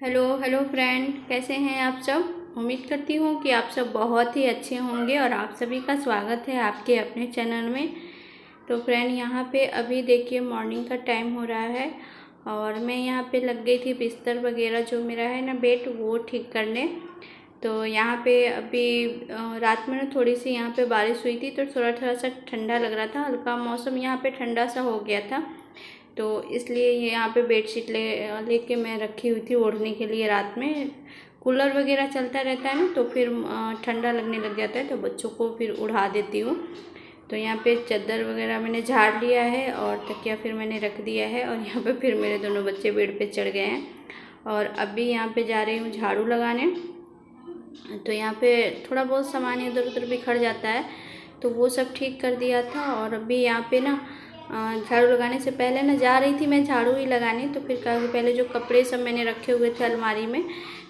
Hello hello friend, कैसे हैं आप सब। उम्मीद करती हूँ कि आप सब बहुत ही अच्छे होंगे और आप सभी का स्वागत है आपके अपने चैनल में। तो फ्रेंड, यहाँ पे अभी देखिए मॉर्निंग का टाइम हो रहा है और मैं यहाँ पे लग गई थी बिस्तर वगैरह जो मेरा है ना बेड वो ठीक करने। तो यहाँ पे अभी रात में ना थोड़ी सी यहाँ पे बारिश हुई थी तो थोड़ा थोड़ा सा ठंडा लग रहा था, हल्का मौसम यहाँ पे ठंडा सा हो गया था। तो इसलिए ये यहाँ पे बेडशीट लेके मैं रखी हुई थी ओढ़ने के लिए। रात में कूलर वगैरह चलता रहता है ना तो फिर ठंडा लगने लग जाता है तो बच्चों को फिर उड़ा देती हूँ। तो यहाँ पे चादर वगैरह मैंने झाड़ लिया है और तकिया फिर मैंने रख दिया है और यहाँ पे फिर मेरे दोनों बच्चे बेड पे चढ़ गए हैं और अभी यहाँ पे जा रही हूँ झाड़ू लगाने। तो यहाँ पे थोड़ा बहुत सामान इधर उधर बिखर जाता है तो वो सब ठीक कर दिया था। और अभी यहाँ पे ना झाड़ू लगाने से पहले ना जा रही थी मैं झाड़ू ही लगाने, तो फिर कहा कि पहले जो कपड़े सब मैंने रखे हुए थे अलमारी में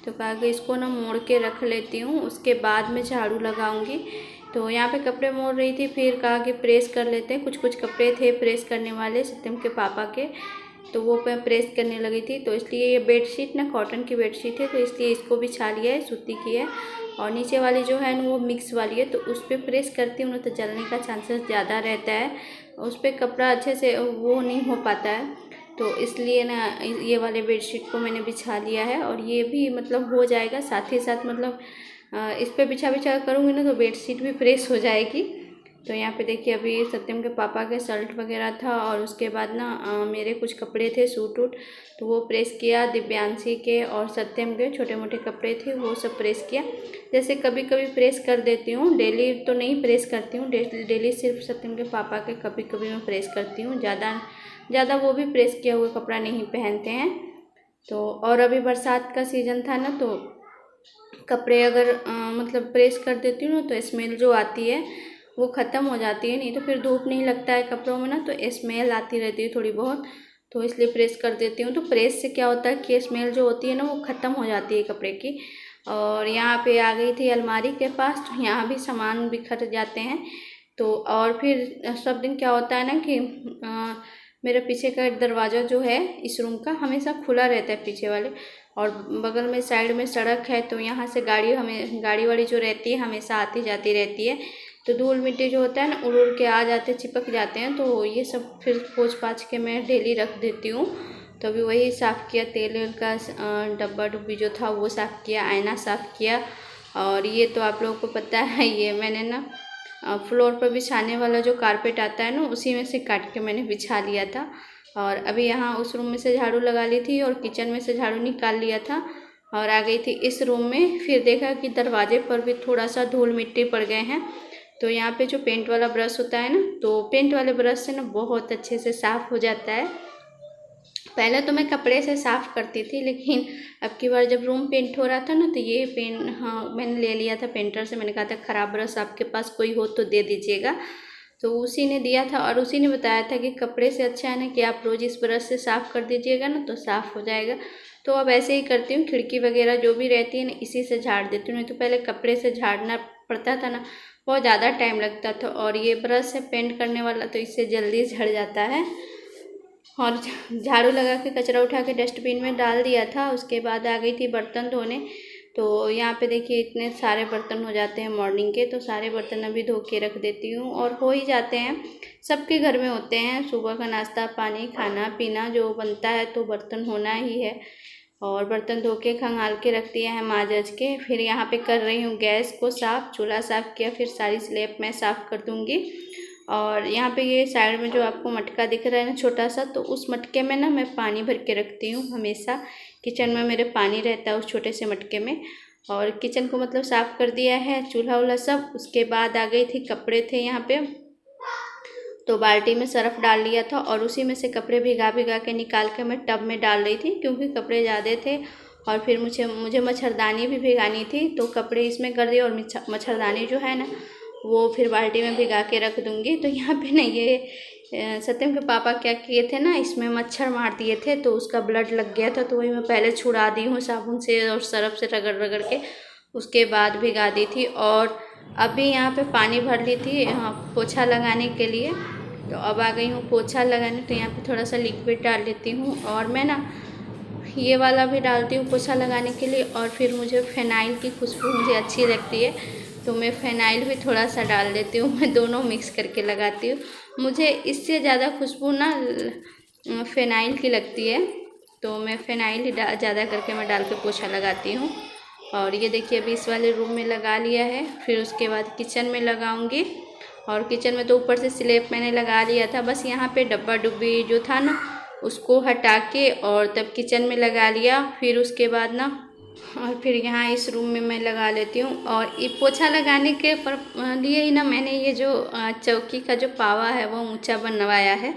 तो कहा कि इसको ना मोड़ के रख लेती हूँ, उसके बाद मैं झाड़ू लगाऊंगी। तो यहाँ पे कपड़े मोड़ रही थी, फिर कहा कि प्रेस कर लेते हैं। कुछ कुछ कपड़े थे प्रेस करने वाले सत्यम के पापा के, तो वो मैं प्रेस करने लगी थी। तो इसलिए ये बेडशीट ना कॉटन की बेडशीट है तो इसलिए इसको बिछा लिया है, सूती की है। और नीचे वाली जो है ना वो मिक्स वाली है तो उस पर प्रेस करती हूँ ना तो जलने का चांसेस ज़्यादा रहता है, उस पर कपड़ा अच्छे से वो नहीं हो पाता है। तो इसलिए ना ये वाले बेडशीट को मैंने बिछा लिया है और ये भी मतलब हो जाएगा साथ ही साथ, मतलब इस पर बिछा बिछा करूँगी ना तो बेडशीट भी प्रेस हो जाएगी। तो यहाँ पे देखिए अभी सत्यम के पापा के शर्ट वगैरह था और उसके बाद ना मेरे कुछ कपड़े थे सूट वूट तो वो प्रेस किया। दिव्यांशी के और सत्यम के छोटे मोटे कपड़े थे वो सब प्रेस किया। जैसे कभी कभी प्रेस कर देती हूँ, डेली तो नहीं प्रेस करती हूँ, डेली सिर्फ सत्यम के पापा के कभी कभी मैं प्रेस करती हूँ, ज़्यादा वो भी प्रेस किया हुआ कपड़ा नहीं पहनते हैं। तो और अभी बरसात का सीज़न था ना तो कपड़े अगर मतलब प्रेस कर देती हूँ ना तो स्मेल जो आती है वो ख़त्म हो जाती है, नहीं तो फिर धूप नहीं लगता है कपड़ों में ना तो स्मेल आती रहती है थोड़ी बहुत, तो इसलिए प्रेस कर देती हूँ। तो प्रेस से क्या होता है कि स्मेल जो होती है ना वो ख़त्म हो जाती है कपड़े की। और यहाँ पे आ गई थी अलमारी के पास तो यहाँ भी सामान बिखर जाते हैं। तो और फिर सब दिन क्या होता है ना कि मेरे पीछे का दरवाज़ा जो है इस रूम का हमेशा खुला रहता है पीछे वाले, और बगल में साइड में सड़क है तो यहाँ से गाड़ी वाड़ी जो रहती है हमेशा आती जाती रहती है। तो धूल मिट्टी जो होता है ना उड़ के आ जाते चिपक जाते हैं, तो ये सब फिर पोंछ पाछ के मैं डेली रख देती हूँ। तो अभी वही साफ़ किया, तेल वेल का डब्बा डुब्बी जो था वो साफ़ किया, आईना साफ़ किया। और ये तो आप लोगों को पता है ये मैंने ना फ्लोर पर बिछाने वाला जो कारपेट आता है ना उसी में से काट के मैंने बिछा लिया था। और अभी यहाँ उस रूम में से झाड़ू लगा ली थी और किचन में से झाड़ू निकाल लिया था और आ गई थी इस रूम में। फिर देखा कि दरवाजे पर भी थोड़ा सा धूल मिट्टी पड़ गए हैं। तो यहाँ पे जो पेंट वाला ब्रश होता है ना तो पेंट वाले ब्रश से ना बहुत अच्छे से साफ़ हो जाता है। पहले तो मैं कपड़े से साफ़ करती थी लेकिन अब की बार जब रूम पेंट हो रहा था ना तो ये मैंने ले लिया था पेंटर से। मैंने कहा था ख़राब ब्रश आपके पास कोई हो तो दे दीजिएगा, तो उसी ने दिया था और उसी ने बताया था कि कपड़े से अच्छा है ना कि आप रोज़ इस ब्रश से साफ़ कर दीजिएगा ना तो साफ़ हो जाएगा। तो अब ऐसे ही करती हूँ, खिड़की वगैरह जो भी रहती है ना इसी से झाड़ देती हूँ, नहीं तो पहले कपड़े से झाड़ना पड़ता था ना बहुत ज़्यादा टाइम लगता था। और ये ब्रश है पेंट करने वाला तो इससे जल्दी झड़ जाता है। और झाड़ू लगा के कचरा उठा के डस्टबिन में डाल दिया था, उसके बाद आ गई थी बर्तन धोने। तो यहाँ पे देखिए इतने सारे बर्तन हो जाते हैं मॉर्निंग के, तो सारे बर्तन अभी धो के रख देती हूँ और हो ही जाते हैं, सबके घर में होते हैं। सुबह का नाश्ता पानी खाना पीना जो बनता है तो बर्तन होना ही है। और बर्तन धो के खंगाल के रख दिया है माँज के। फिर यहाँ पे कर रही हूँ गैस को साफ़, चूल्हा साफ़ किया, फिर सारी स्लैब मैं साफ़ कर दूँगी। और यहाँ पे ये साइड में जो आपको मटका दिख रहा है ना छोटा सा, तो उस मटके में ना मैं पानी भर के रखती हूँ हमेशा। किचन में मेरे पानी रहता है उस छोटे से मटके में। और किचन को मतलब साफ़ कर दिया है, चूल्हा वूल्हा सब। उसके बाद आ गई थी, कपड़े थे यहाँ पे तो बाल्टी में सर्फ़ डाल लिया था और उसी में से कपड़े भिगा भिगा के निकाल के मैं टब में डाल रही थी क्योंकि कपड़े ज़्यादा थे। और फिर मुझे मच्छरदानी भी भिगानी थी तो कपड़े इसमें कर दिए और मच्छरदानी जो है ना वो फिर बाल्टी में भिगा के रख दूँगी। तो यहाँ पे ना ये सत्यम के पापा क्या किए थे ना, इसमें मच्छर मार दिए थे तो उसका ब्लड लग गया था, तो वही मैं पहले छुड़ा दी हूँ साबुन से और सर्फ़ से रगड़ रगड़ के, उसके बाद भिगा दी थी। और अभी यहाँ पे पानी भर ली थी पोछा लगाने के लिए, तो अब आ गई हूँ पोछा लगाने। तो यहाँ पे थोड़ा सा लिक्विड डाल लेती हूँ और मैं ना ये वाला भी डालती हूँ पोछा लगाने के लिए। और फिर मुझे फ़िनाइल की खुशबू मुझे अच्छी लगती है, तो मैं फ़िनाइल भी थोड़ा सा डाल देती हूँ। मैं दोनों मिक्स करके लगाती हूँ। मुझे इससे ज़्यादा खुशबू ना फ़िनाइल की लगती है, तो मैं फ़िनाइल ही ज़्यादा करके मैं डाल के पोछा लगाती हूँ। और ये देखिए अभी इस वाले रूम में लगा लिया है। फिर उसके बाद किचन में लगाऊंगी। और किचन में तो ऊपर से स्लैब मैंने लगा लिया था, बस यहाँ पे डब्बा डुब्बी जो था ना उसको हटा के और तब किचन में लगा लिया। फिर उसके बाद ना और फिर यहाँ इस रूम में मैं लगा लेती हूँ। और ये पोछा लगाने के लिए ही ना मैंने ये जो चौकी का जो पावा है वो ऊंचा बनवाया है,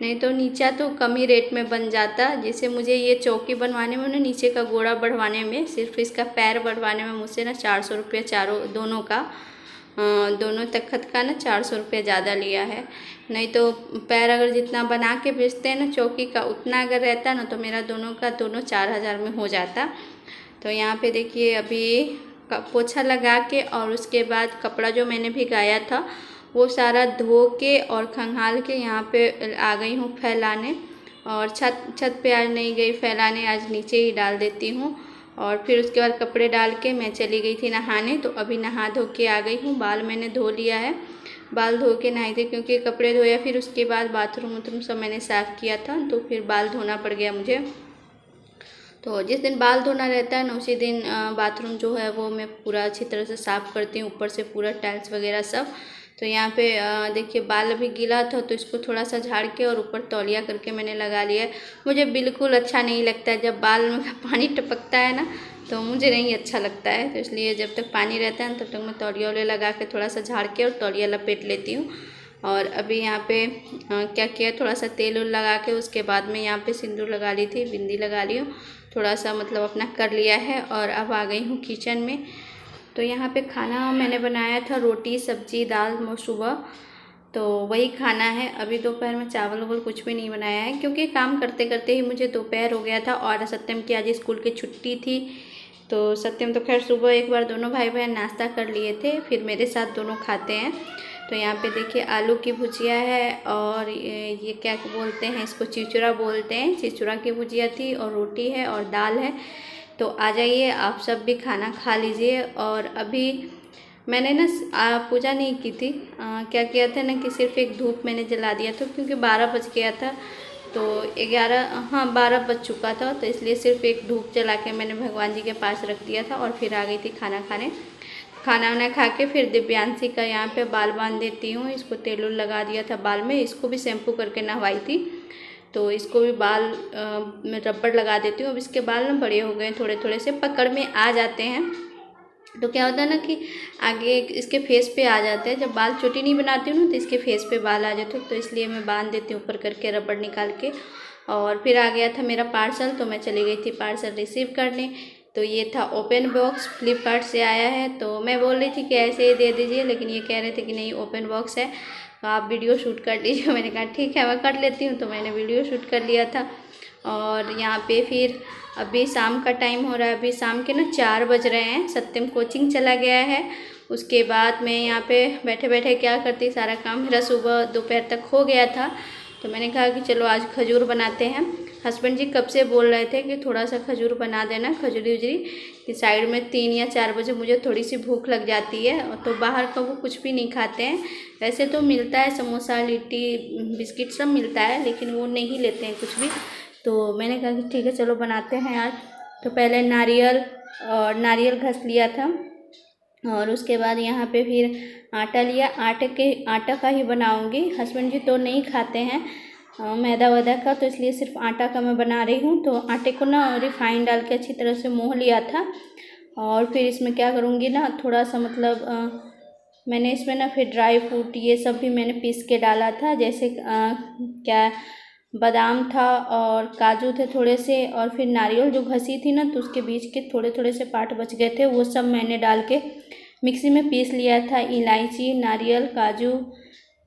नहीं तो नीचा तो कम ही रेट में बन जाता। जैसे मुझे ये चौकी बनवाने में ना नीचे का गोड़ा बढ़वाने में, सिर्फ इसका पैर बढ़वाने में मुझसे ना 400 रुपये चारों दोनों का, दोनों तख्त का ना 400 रुपये ज़्यादा लिया है। नहीं तो पैर अगर जितना बना के बेचते हैं ना चौकी का उतना अगर रहता ना तो मेरा दोनों का 4000 में हो जाता। तो यहाँ पे देखिए अभी पोछा लगा के और उसके बाद कपड़ा जो मैंने भिगाया था वो सारा धो के और खंगाल के यहाँ पे आ गई हूँ फैलाने। और छत पे आज नहीं गई फैलाने, आज नीचे ही डाल देती हूँ। और फिर उसके बाद कपड़े डाल के मैं चली गई थी नहाने, तो अभी नहा धो के आ गई हूँ। बाल मैंने धो लिया है, बाल धो के नहाई थी क्योंकि कपड़े धोया फिर उसके बाद बाथरूम वाथरूम सब मैंने साफ़ किया था, तो फिर बाल धोना पड़ गया मुझे। तो जिस दिन बाल धोना रहता है ना उसी दिन बाथरूम जो है वो मैं पूरा अच्छी तरह से साफ़ करती हूँ, ऊपर से पूरा टाइल्स वगैरह सब। तो यहाँ पे देखिए बाल अभी गीला था तो इसको थोड़ा सा झाड़ के और ऊपर तौलिया करके मैंने लगा लिया है। मुझे बिल्कुल अच्छा नहीं लगता है जब बाल में पानी टपकता है ना, तो मुझे नहीं अच्छा लगता है। तो इसलिए जब तक पानी रहता है तब तक मैं तौलिया वौलिया लगा के थोड़ा सा झाड़ के और तौलिया लपेट लेती हूँ। और अभी यहाँ पे क्या किया, थोड़ा सा तेल उल लगा के उसके बाद में यहाँ पे सिंदूर लगा ली थी, बिंदी लगा ली हूँ, थोड़ा सा मतलब अपना कर लिया है। और अब आ गई हूँ किचन में। तो यहाँ पे खाना मैंने बनाया था रोटी सब्जी दाल सुबह, तो वही खाना है। अभी दोपहर में चावल वावल कुछ भी नहीं बनाया है क्योंकि काम करते करते ही मुझे दोपहर हो गया था। और सत्यम की आज स्कूल की छुट्टी थी, तो सत्यम तो खैर सुबह एक बार दोनों भाई बहन नाश्ता कर लिए थे, फिर मेरे साथ दोनों खाते हैं। तो यहाँ पे देखिए आलू की भुजिया है और ये क्या बोलते हैं इसको, चिचुरा बोलते हैं, चिचुरा की भुजिया थी और रोटी है और दाल है। तो आ जाइए आप सब भी खाना खा लीजिए। और अभी मैंने ना पूजा नहीं की थी, क्या किया था ना कि सिर्फ एक धूप मैंने जला दिया था क्योंकि 12 बज गया था, तो 12 बज चुका था, तो इसलिए सिर्फ एक धूप जला के मैंने भगवान जी के पास रख दिया था। और फिर आ गई थी खाना खाने। खाना वाना खा के फिर दिव्यांशी का यहाँ पे बाल बांध देती हूँ। इसको तेल उल लगा दिया था बाल में, इसको भी शैम्पू करके नहवाई थी, तो इसको भी बाल में रबड़ लगा देती हूँ। अब इसके बाल ना बड़े हो गए, थोड़े थोड़े से पकड़ में आ जाते हैं। तो क्या होता है ना कि आगे इसके फेस पे आ जाते हैं, जब बाल चोटी नहीं बनाती हूँ ना तो इसके फेस पे बाल आ जाते हैं, तो इसलिए मैं बांध देती हूँ ऊपर करके रबड़ निकाल के। और फिर आ गया था मेरा पार्सल, तो मैं चली गई थी पार्सल रिसीव करने। तो ये था ओपन बॉक्स, फ्लिपकार्ट से आया है। तो मैं बोल रही थी कि ऐसे ही दे दीजिए, लेकिन ये कह रहे थे कि नहीं ओपन बॉक्स है तो आप वीडियो शूट कर लीजिए। मैंने कहा ठीक है मैं कर लेती हूँ, तो मैंने वीडियो शूट कर लिया था। और यहाँ पे फिर अभी शाम का टाइम हो रहा है, अभी शाम के ना 4 बज रहे हैं। सत्यम कोचिंग चला गया है। उसके बाद मैं यहाँ पे बैठे बैठे क्या करती, सारा काम मेरा सुबह दोपहर तक हो गया था। तो मैंने कहा कि चलो आज खजूर बनाते हैं। हस्बैंड जी कब से बोल रहे थे कि थोड़ा सा खजूर बना देना, खजूरी उजरी कि साइड में 3 या 4 बजे मुझे थोड़ी सी भूख लग जाती है। तो बाहर का वो कुछ भी नहीं खाते हैं, वैसे तो मिलता है समोसा लिट्टी बिस्किट सब मिलता है, लेकिन वो नहीं लेते हैं कुछ भी। तो मैंने कहा कि ठीक है चलो बनाते हैं आज। तो पहले नारियल घस लिया था और उसके बाद यहाँ पे फिर आटा लिया। आटा का ही बनाऊंगी। हस्बैंड जी तो नहीं खाते हैं मैदा वैदा का, तो इसलिए सिर्फ आटा का मैं बना रही हूँ। तो आटे को ना रिफाइंड डाल के अच्छी तरह से मोह लिया था। और फिर इसमें क्या करूँगी ना, थोड़ा सा मतलब मैंने इसमें ना फिर ड्राई फ्रूट ये सब भी मैंने पीस के डाला था, जैसे क्या बादाम था और काजू थे थोड़े से, और फिर नारियल जो घसी थी ना तो उसके बीच के थोड़े थोड़े से पार्ट बच गए थे, वो सब मैंने डाल के मिक्सी में पीस लिया था। इलायची नारियल काजू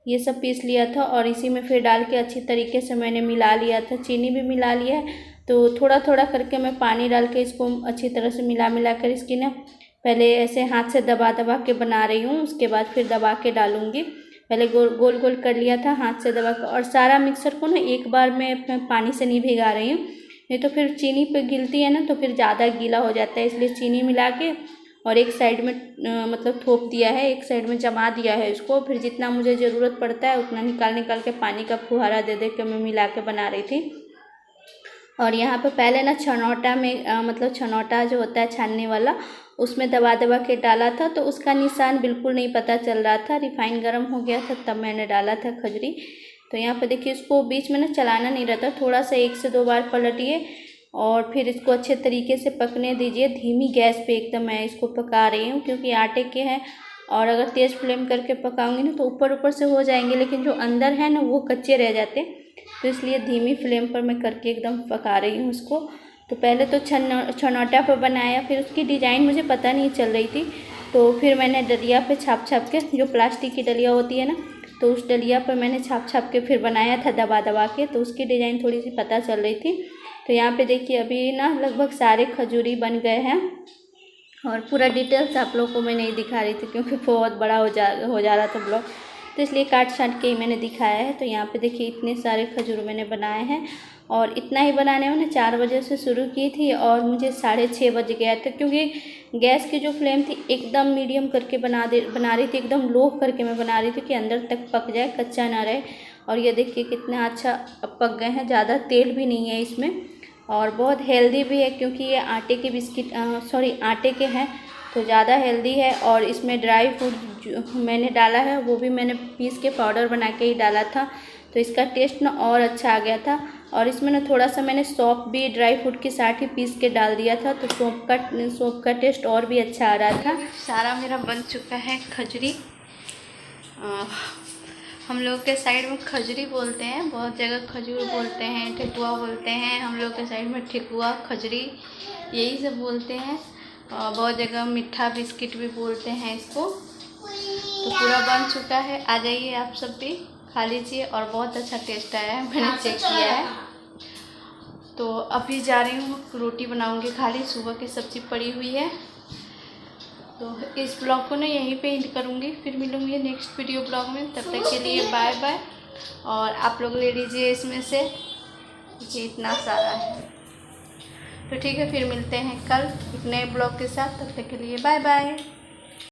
ये सब पीस लिया था और इसी में फिर डाल के अच्छी तरीके से मैंने मिला लिया था। चीनी भी मिला लिया है। तो थोड़ा थोड़ा करके मैं पानी डाल के इसको अच्छी तरह से मिला कर इसकी ना पहले ऐसे हाथ से दबा दबा के बना रही हूँ, उसके बाद फिर दबा के डालूँगी। पहले गोल गोल कर लिया था हाथ से दबा कर, और सारा मिक्सर को ना एक बार मैं पानी से नहीं भिगा रही हूँ, नहीं तो फिर चीनी पे गिरती है ना तो फिर ज़्यादा गीला हो जाता है, इसलिए चीनी मिला के और एक साइड में मतलब थोप दिया है, एक साइड में जमा दिया है इसको। फिर जितना मुझे ज़रूरत पड़ता है उतना निकाल के पानी का फुहारा दे दे के मैं मिला के बना रही थी। और यहाँ पे पहले ना छनौटा में मतलब छनौटा जो होता है छानने वाला, उसमें दबा के डाला था तो उसका निशान बिल्कुल नहीं पता चल रहा था। रिफाइन गर्म हो गया था तब मैंने डाला था खजूरी। तो यहाँ पे देखिए इसको बीच में ना चलाना नहीं रहता, थोड़ा सा 1 से 2 बार पलटिए और फिर इसको अच्छे तरीके से पकने दीजिए। धीमी गैस पे एकदम मैं इसको पका रही हूँ क्योंकि आटे के हैं, और अगर तेज़ फ्लेम करके पकाऊंगी ना तो ऊपर से हो जाएंगे, लेकिन जो अंदर है ना वो कच्चे रह जाते, तो इसलिए धीमी फ्लेम पर मैं करके एकदम पका रही हूँ उसको। तो पहले तो छनौटा पर बनाया, फिर उसकी डिज़ाइन मुझे पता नहीं चल रही थी, तो फिर मैंने डलिया पे छाप के, जो प्लास्टिक की डलिया होती है ना, तो उस डलिया पर मैंने छाप के फिर बनाया था दबा के, तो उसकी डिज़ाइन थोड़ी सी पता चल रही थी। तो यहाँ पे देखिए अभी ना लगभग सारे खजूरी बन गए हैं, और पूरा डिटेल्स आप लोगों को मैं नहीं दिखा रही थी क्योंकि बहुत बड़ा हो जा रहा था ब्लॉग, तो इसलिए काट छाट के ही मैंने दिखाया है। तो यहाँ पे देखिए इतने सारे खजूर मैंने बनाए हैं, और इतना ही बनाने में ना 4 बजे से शुरू की थी और मुझे 6:30 बज गया था, क्योंकि गैस की जो फ्लेम थी एकदम मीडियम करके बना रही थी, एकदम लो करके मैं बना रही थी कि अंदर तक पक जाए, कच्चा ना रहे। और ये देखिए कितना अच्छा पक गए हैं, ज़्यादा तेल भी नहीं है इसमें, और बहुत हेल्दी भी है क्योंकि ये आटे के बिस्किट आटे के हैं, तो ज़्यादा हेल्दी है। और इसमें ड्राई फ्रूट जो मैंने डाला है वो भी मैंने पीस के पाउडर बना के ही डाला था, तो इसका टेस्ट ना और अच्छा आ गया था। और इसमें ना थोड़ा सा मैंने सौंफ भी ड्राई फ्रूट के साथ ही पीस के डाल दिया था, तो सौंफ का टेस्ट और भी अच्छा आ रहा था। सारा मेरा बन चुका है खजूरी। हम लोग के साइड में खजूरी बोलते हैं, बहुत जगह खजूर बोलते हैं, ठेकुआ बोलते हैं, हम लोग के साइड में ठेकुआ खजूरी यही सब बोलते हैं, और बहुत जगह मीठा बिस्किट भी बोलते हैं इसको। तो पूरा बन चुका है, आ जाइए आप सब भी खा लीजिए, और बहुत अच्छा टेस्ट आया है, मैंने चेक किया है। तो अभी जा रही हूँ रोटी बनाऊँगी, खाली सुबह की सब्ज़ी पड़ी हुई है। तो इस ब्लॉग को ना यहीं पे एंड करूँगी, फिर मिलूँगी नेक्स्ट वीडियो ब्लॉग में। तब तक के लिए बाय बाय, और आप लोग ले लीजिए इसमें से, ये इतना सारा है। तो ठीक है, फिर मिलते हैं कल एक नए ब्लॉग के साथ, तब तक के लिए बाय बाय।